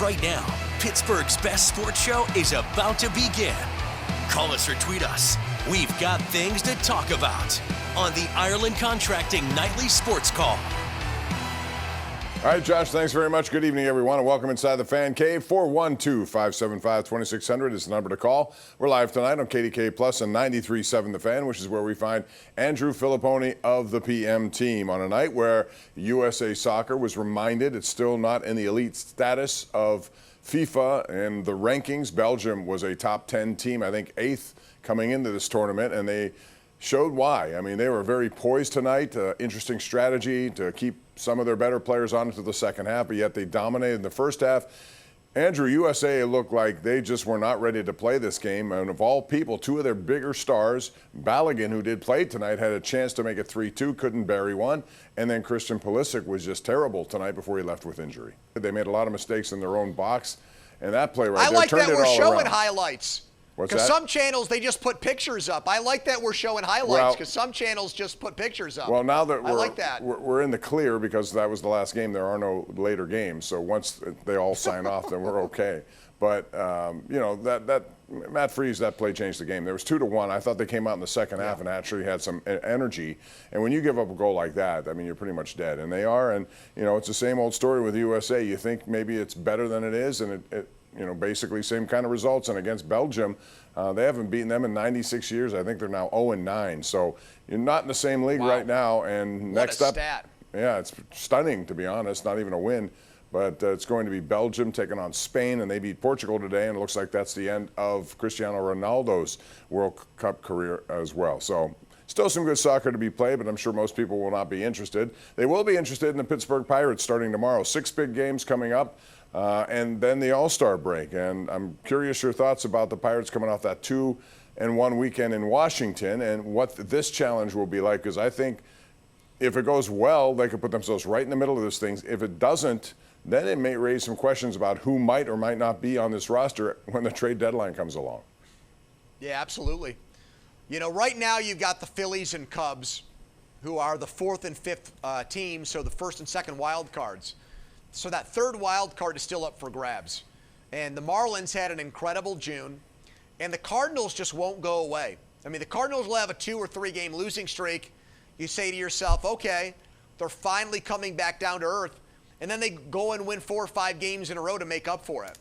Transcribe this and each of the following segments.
Right now, Pittsburgh's best sports show is about to begin. Call us or tweet us. We've got things to talk about on the Ireland Contracting Nightly Sports Call. All right, Josh, thanks very much. Good evening, everyone, and welcome inside the Fan Cave. 412-575-2600 is the number to call. We're live tonight on KDKA Plus and 93.7 The Fan, which is where we find Andrew Fillipponi of the PM team on a night where USA Soccer was reminded it's still not in the elite status of FIFA and the rankings. Belgium was a top 10 team, I think 8th coming into this tournament, and they showed why. I mean, they were very poised tonight. Interesting strategy to keep some of their better players on into the second half, but yet they dominated in the first half. Andrew, USA looked like they just were not ready to play this game. And of all people, two of their bigger stars, Balogun, who did play tonight, had a chance to make it 3-2, couldn't bury one. And then Christian Pulisic was just terrible tonight before he left with injury. They made a lot of mistakes in their own box, and that play right there turned it all around. I like that we're showing highlights. Because some channels, they just put pictures up. I like that we're showing highlights because some channels just put pictures up. Well, now that I like that. We're in the clear because that was the last game. There are no later games. So once they all sign off, then we're okay. But, you know, that Matt Freese, that play changed the game. There was 2-1. I thought they came out in the second half and actually had some energy. And when you give up a goal like that, I mean, you're pretty much dead. And they are. And, you know, it's the same old story with USA. You think maybe it's better than it is, and it you know, basically same kind of results. And against Belgium, they haven't beaten them in 96 years. I think they're now 0-9. So you're not in the same league right now. And next up, yeah, it's stunning, to be honest, not even a win. But it's going to be Belgium taking on Spain, and they beat Portugal today, and it looks like that's the end of Cristiano Ronaldo's World Cup career as well. So still some good soccer to be played, but I'm sure most people will not be interested. They will be interested in the Pittsburgh Pirates starting tomorrow. 6 big games coming up. And then the All-Star break. And I'm curious your thoughts about the Pirates coming off that 2-1 weekend in Washington and what this challenge will be like. Because I think if it goes well, they could put themselves right in the middle of this thing. If it doesn't, then it may raise some questions about who might or might not be on this roster when the trade deadline comes along. Yeah, absolutely. You know, right now you've got the Phillies and Cubs, who are the 4th and 5th teams, so the 1st and 2nd wild cards. So that 3rd wild card is still up for grabs. And the Marlins had an incredible June, and the Cardinals just won't go away. I mean, the Cardinals will have a 2 or 3 game losing streak. You say to yourself, okay, they're finally coming back down to earth, and then they go and win 4 or 5 games in a row to make up for it.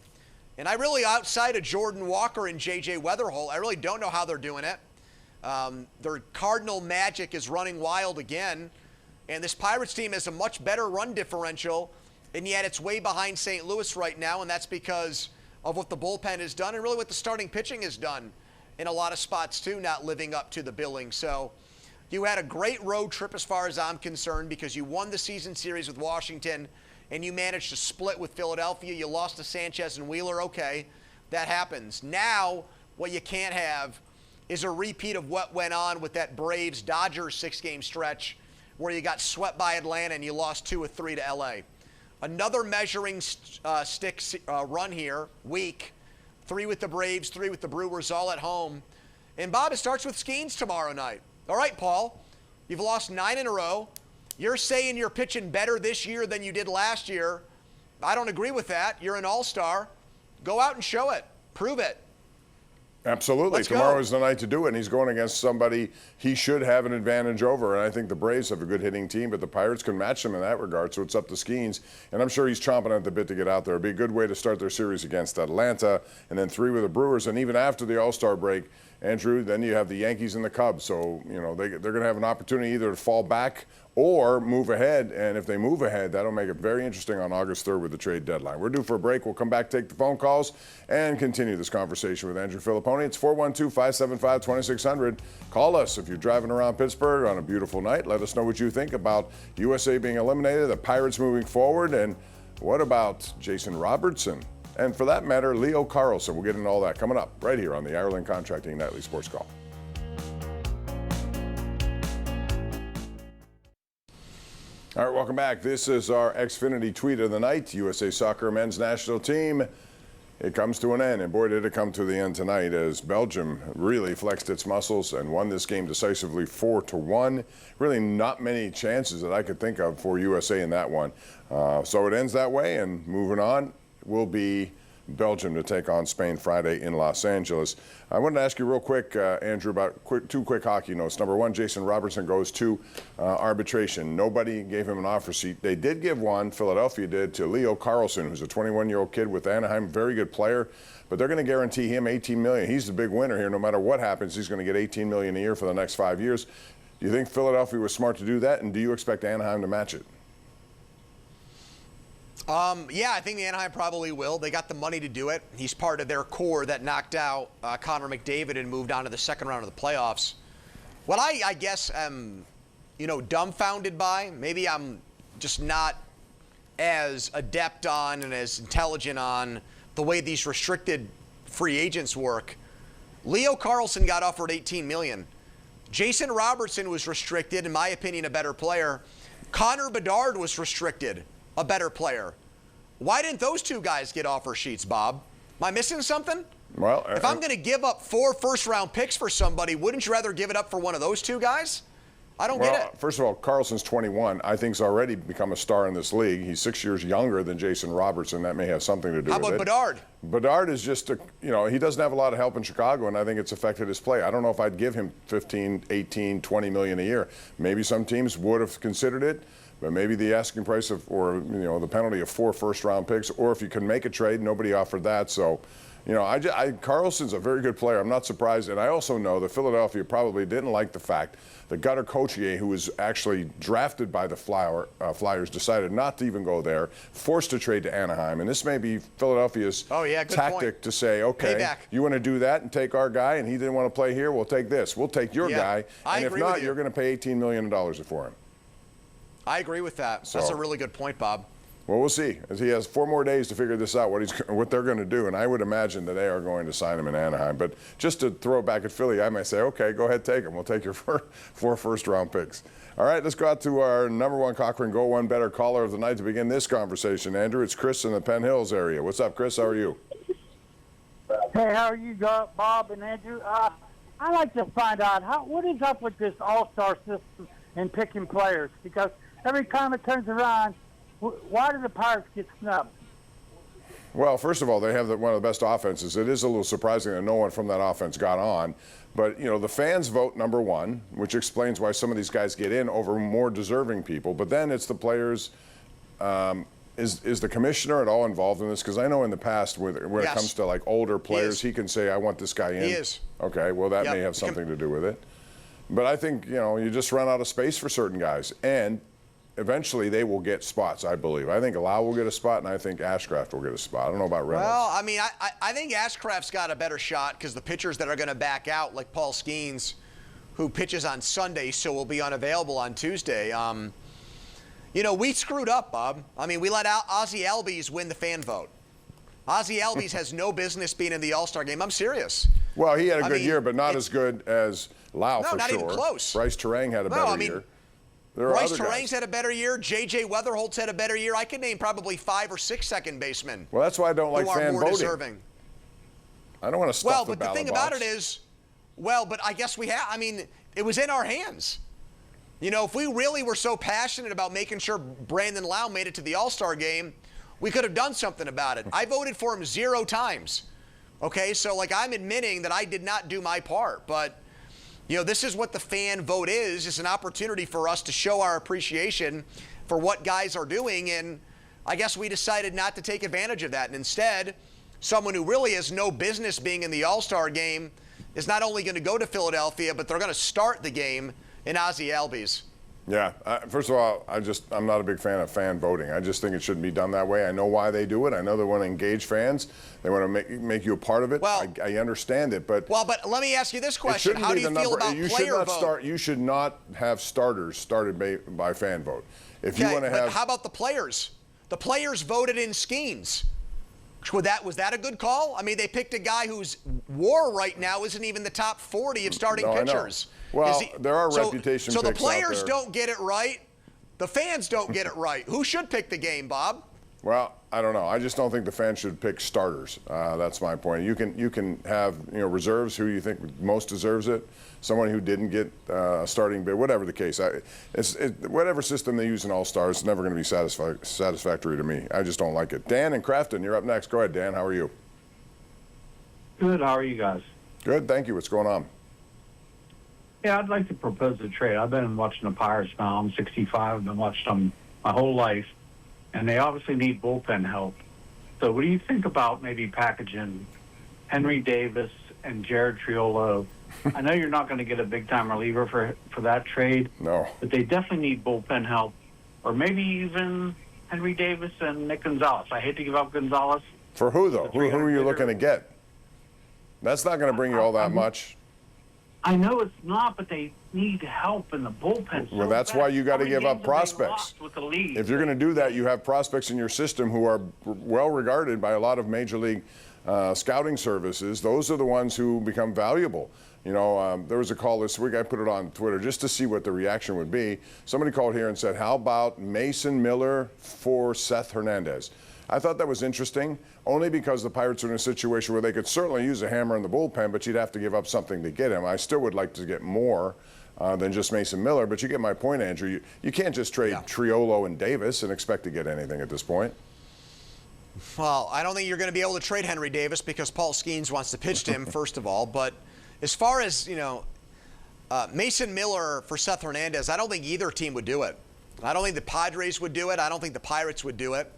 And I really, outside of Jordan Walker and J.J. Weatherholt, I really don't know how they're doing it. Their Cardinal magic is running wild again, and this Pirates team has a much better run differential, and yet it's way behind St. Louis right now, and that's because of what the bullpen has done and really what the starting pitching has done in a lot of spots too, not living up to the billing. So you had a great road trip as far as I'm concerned because you won the season series with Washington and you managed to split with Philadelphia. You lost to Sanchez and Wheeler. Okay, that happens. Now what you can't have is a repeat of what went on with that Braves-Dodgers 6-game stretch where you got swept by Atlanta and you lost 2 or 3 to L.A. Another measuring stick run here, week. 3 with the Braves, 3 with the Brewers, all at home. And, Bob, it starts with Skeens tomorrow night. All right, Paul, you've lost 9 in a row. You're saying you're pitching better this year than you did last year. I don't agree with that. You're an all-star. Go out and show it. Prove it. Absolutely. Tomorrow is the night to do it, and he's going against somebody he should have an advantage over. And I think the Braves have a good hitting team, but the Pirates can match them in that regard, so it's up to Skeens. And I'm sure he's chomping at the bit to get out there. It'd be a good way to start their series against Atlanta, and then 3 with the Brewers. And even after the All-Star break, Andrew, then you have the Yankees and the Cubs. So, you know, they're going to have an opportunity either to fall back or move ahead. And if they move ahead, that'll make it very interesting on August 3rd with the trade deadline. We're due for a break. We'll come back, take the phone calls, and continue this conversation with Andrew Fillipponi. It's 412-575-2600. Call us if you're driving around Pittsburgh on a beautiful night. Let us know what you think about USA being eliminated, the Pirates moving forward, and what about Jason Robertson? And for that matter, Leo Carlson. We'll get into all that coming up right here on the Ireland Contracting Nightly Sports Call. All right, welcome back. This is our Xfinity tweet of the night. USA Soccer men's national team. It comes to an end, and boy, did it come to the end tonight as Belgium really flexed its muscles and won this game decisively 4-1. Really not many chances that I could think of for USA in that one. So it ends that way, and moving on. will be Belgium to take on Spain Friday in Los Angeles. I wanted to ask you real quick, Andrew, about two quick hockey notes. Number one, Jason Robertson goes to arbitration. Nobody gave him an offer sheet. They did give one, Philadelphia did, to Leo Carlsson, who's a 21-year-old kid with Anaheim, very good player, but they're going to guarantee him $18 million. He's the big winner here. No matter what happens, he's going to get $18 million a year for the next 5 years. Do you think Philadelphia was smart to do that, and do you expect Anaheim to match it? Yeah, I think the Anaheim probably will. They got the money to do it. He's part of their core that knocked out Connor McDavid and moved on to the second round of the playoffs. What I guess am, dumbfounded by, maybe I'm just not as adept on and as intelligent on the way these restricted free agents work. Leo Carlsson got offered $18 million. Jason Robertson was restricted, in my opinion, a better player. Connor Bedard was restricted, a better player. Why didn't those two guys get offer sheets, Bob? Am I missing something? Well, if I'm going to give up 4 first-round picks for somebody, wouldn't you rather give it up for one of those two guys? I don't get it. First of all, Carlson's 21. I think he's already become a star in this league. He's 6 years younger than Jason Robertson. That may have something to do with it. How about Bedard? Bedard is just he doesn't have a lot of help in Chicago, and I think it's affected his play. I don't know if I'd give him 15, 18, 20 million a year. Maybe some teams would have considered it. But maybe the asking price or the penalty of 4 first-round picks, or if you can make a trade, nobody offered that. So, Carlson's a very good player. I'm not surprised. And I also know that Philadelphia probably didn't like the fact that Gutter Cochier, who was actually drafted by the Flyers, decided not to even go there, forced to trade to Anaheim. And this may be Philadelphia's tactic to say, okay, payback. You want to do that and take our guy, and he didn't want to play here, we'll take this. We'll take your guy. And if not, you're going to pay $18 million for him. I agree with that. That's a really good point, Bob. Well, we'll see. As he has 4 more days to figure this out, what they're going to do, and I would imagine that they are going to sign him in Anaheim. But just to throw it back at Philly, I might say, okay, go ahead, take him. We'll take your 4 first-round picks. All right, let's go out to our number 1 Cochrane Go One Better caller of the night to begin this conversation. Andrew, it's Chris in the Penn Hills area. What's up, Chris? How are you? Hey, how are you, Bob and Andrew? I'd like to find out what is up with this all-star system and picking players, because every time it turns around, why do the Pirates get snubbed? Well, first of all, they have one of the best offenses. It is a little surprising that no one from that offense got on. But, the fans vote number 1, which explains why some of these guys get in over more deserving people. But then it's the players. Is the commissioner at all involved in this? Because I know in the past when it comes to older players, he can say, I want this guy in. He is. Okay, well, that may have something to do with it. But I think, you just run out of space for certain guys. And eventually they will get spots, I believe. I think Lau will get a spot, and I think Ashcraft will get a spot. I don't know about Reynolds. Well, I think Ashcraft's got a better shot because the pitchers that are going to back out, like Paul Skeens, who pitches on Sunday, so will be unavailable on Tuesday. We screwed up, Bob. We let Ozzie Albies win the fan vote. Ozzie Albies has no business being in the All-Star game. I'm serious. Well, he had a good year, but not as good as Lau, for sure. No, not even close. Bryce Terang had a better year. Bryce Terang's had a better year. J.J. Weatherholt's had a better year. I could name probably 5 or 6 second basemen. Well, that's why I don't like fan voting. Deserving. I don't want to stuff the ballot box. Well, but the thing about it is, but I guess we have. It was in our hands. If we really were so passionate about making sure Brandon Lau made it to the All-Star game, we could have done something about it. I voted for him 0 times. Okay, so I'm admitting that I did not do my part, but this is what the fan vote is. It's an opportunity for us to show our appreciation for what guys are doing, and I guess we decided not to take advantage of that. And instead, someone who really has no business being in the All-Star game is not only going to go to Philadelphia, but they're going to start the game in Ozzie Albies. Yeah. First of all, I'm not a big fan of fan voting. I just think it shouldn't be done that way. I know why they do it. I know they want to engage fans. They want to make you a part of it. Well, I understand it, but but let me ask you this question: how do you feel about player vote? You should not have starters started by fan vote. If you want to have, how about the players? The players voted in Skeens. Was that a good call? They picked a guy whose WAR right now isn't even the top 40 of starting pitchers. Well, there are reputation picks out there. So the players don't get it right. The fans don't get it right. Who should pick the game, Bob? Well, I don't know. I just don't think the fans should pick starters. That's my point. You can have reserves who you think most deserves it. Someone who didn't get a starting bid, whatever the case. Whatever system they use in All-Stars, it's never going to be satisfactory to me. I just don't like it. Dan in Crafton, you're up next. Go ahead, Dan. How are you? Good. How are you guys? Good. Thank you. What's going on? Yeah, I'd like to propose a trade. I've been watching the Pirates now. I'm 65. I've been watching them my whole life, and they obviously need bullpen help. So what do you think about maybe packaging Henry Davis and Jared Triolo? I know you're not going to get a big-time reliever for that trade. No. But they definitely need bullpen help. Or maybe even Henry Davis and Nick Gonzalez. I hate to give up Gonzalez. For who, though? Who are you looking to get? That's not going to bring you all that much. I know it's not, but they need help in the bullpen. Well, that's why you got to give up prospects. If you're going to do that, you have prospects in your system who are well regarded by a lot of major league scouting services. Those are the ones who become valuable. There was a call this week. I put it on Twitter just to see what the reaction would be. Somebody called here and said, how about Mason Miller for Seth Hernandez? I thought that was interesting, only because the Pirates are in a situation where they could certainly use a hammer in the bullpen, but you'd have to give up something to get him. I still would like to get more than just Mason Miller, but you get my point, Andrew. You can't just trade Triolo and Davis and expect to get anything at this point. Well, I don't think you're going to be able to trade Henry Davis because Paul Skeens wants to pitch to him, first of all. But as far as, Mason Miller for Seth Hernandez, I don't think either team would do it. I don't think the Padres would do it. I don't think the Pirates would do it.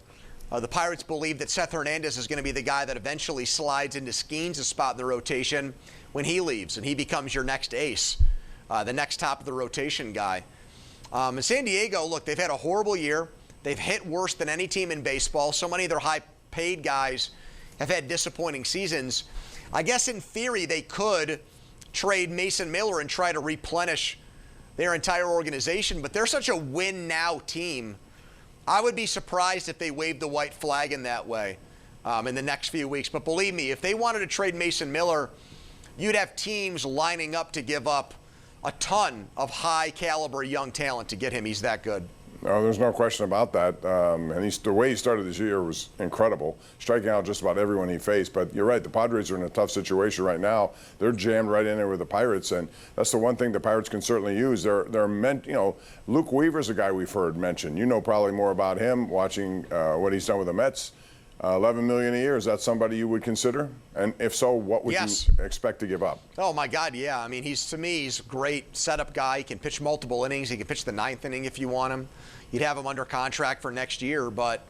The Pirates believe that Seth Hernandez is going to be the guy that eventually slides into Skeens' spot in the rotation when he leaves, and he becomes your next ace, the next top of the rotation guy. In San Diego, look, they've had a horrible year. They've hit worse than any team in baseball. So many of their high-paid guys have had disappointing seasons. I guess in theory they could trade Mason Miller and try to replenish their entire organization, but they're such a win-now team. I would be surprised if they waved the white flag in that way in the next few weeks. But believe me, if they wanted to trade Mason Miller, you'd have teams lining up to give up a ton of high-caliber young talent to get him. He's that good. No, there's no question about that. And the way he started this year was incredible, striking out just about everyone he faced. But you're right, the Padres are in a tough situation right now. They're jammed right in there with the Pirates, and that's the one thing the Pirates can certainly use. They're meant, Luke Weaver's a guy we've heard mentioned. You know probably more about him watching what he's done with the Mets. $11 million a year, is that somebody you would consider? And if so, what would you expect to give up? Oh, my God, yeah. I mean, he's a great setup guy. He can pitch multiple innings. He can pitch the ninth inning if you want him. You'd have him under contract for next year. But,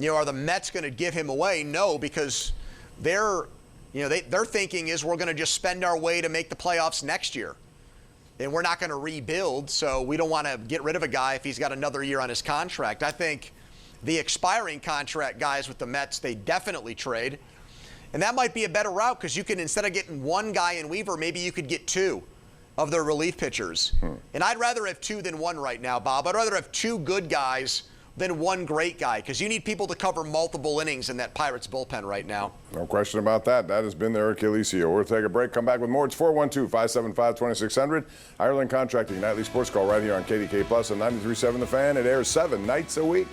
are the Mets going to give him away? No, because their thinking is we're going to just spend our way to make the playoffs next year. And we're not going to rebuild, so we don't want to get rid of a guy if he's got another year on his contract. I think the expiring contract guys with the Mets, they definitely trade. And that might be a better route because you can, instead of getting one guy in Weaver, maybe you could get two of their relief pitchers. And I'd rather have two than one right now, Bob. I'd rather have two good guys than one great guy because you need people to cover multiple innings in that Pirates bullpen right now. No question about that. That has been their Achilles heel. We'll take a break, come back with more. It's 412-575-2600. Ireland Contracting Nightly Sports Call right here on KDKA Plus on 93.7 The Fan. It airs 7 nights a week.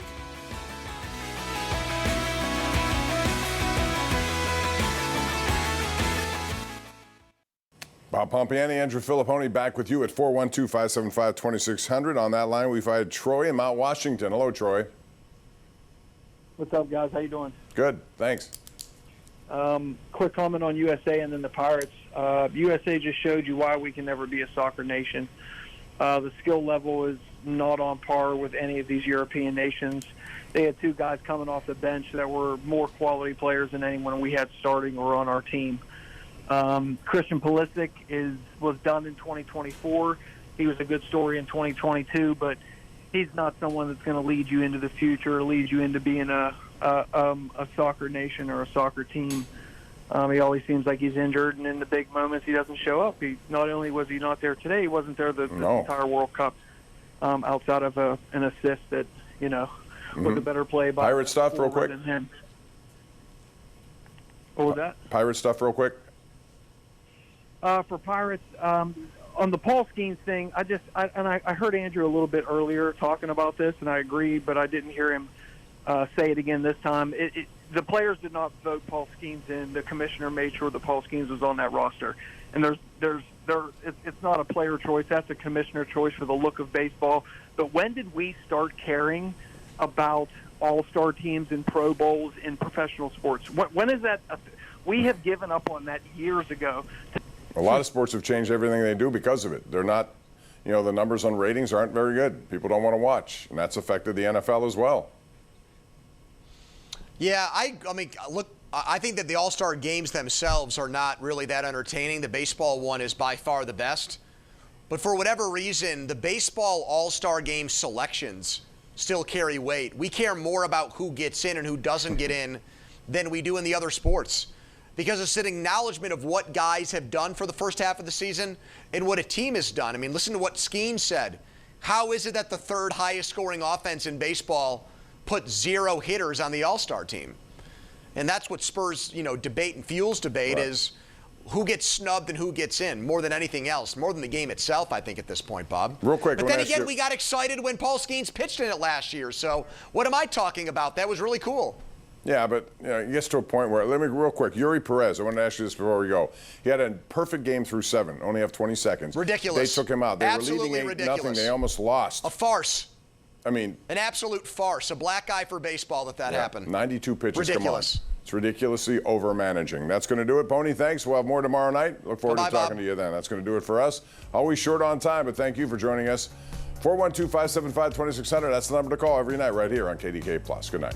Bob Pompeani, Andrew Fillipponi back with you at 412-575-2600. On that line, we've had Troy in Mount Washington. Hello, Troy. What's up, guys? How you doing? Good, thanks. Quick comment on USA and then the Pirates. USA just showed you why we can never be a soccer nation. The skill level is not on par with any of these European nations. They had two guys coming off the bench that were more quality players than anyone we had starting or on our team. Christian Pulisic was done in 2024. He was a good story in 2022, but he's not someone that's going to lead you into the future or lead you into being a soccer nation or a soccer team. He always seems like he's injured, and in the big moments he doesn't show up. Not only was he not there today, he wasn't there the entire World Cup outside of an assist that, was a better play by Pirate stuff real quick. Him. What was that? Pirate stuff real quick. For Pirates, on the Paul Skeens thing, I heard Andrew a little bit earlier talking about this, and I agree, but I didn't hear him say it again this time. The players did not vote Paul Skeens in. The commissioner made sure that Paul Skeens was on that roster. And it's not a player choice. That's a commissioner choice for the look of baseball. But when did we start caring about all-star teams and Pro Bowls in professional sports? When is that? We have given up on that years ago. A lot of sports have changed everything they do because of it. They're not, the numbers on ratings aren't very good. People don't want to watch, and that's affected the NFL as well. Yeah, I mean, look, I think that the All-Star games themselves are not really that entertaining. The baseball one is by far the best. But for whatever reason, the baseball All-Star game selections still carry weight. We care more about who gets in and who doesn't get in than we do in the other sports, because it's an acknowledgement of what guys have done for the first half of the season and what a team has done. I mean, listen to what Skeens said. How is it that the third highest scoring offense in baseball put 0 hitters on the All-Star team? And that's what spurs, debate and fuels debate, right, is who gets snubbed and who gets in more than anything else, more than the game itself, I think, at this point, Bob. Real quick. But then again, we got excited when Paul Skeens pitched in it last year. So what am I talking about? That was really cool. Yeah, but it gets to a point where, real quick, Yuri Perez, I want to ask you this before we go. He had a perfect game through 7, only have 20 seconds. Ridiculous. They took him out. They Absolutely were leading 8-0. ridiculous. They almost lost. A farce. I mean, an absolute farce. A black eye for baseball that happened. 92 pitches. Ridiculous. Come on. It's ridiculously over-managing. That's going to do it, Pony. Thanks. We'll have more tomorrow night. Look forward to talking to you then. That's going to do it for us. Always short on time, but thank you for joining us. 412-575-2600. That's the number to call every night right here on KDKA+. Good night.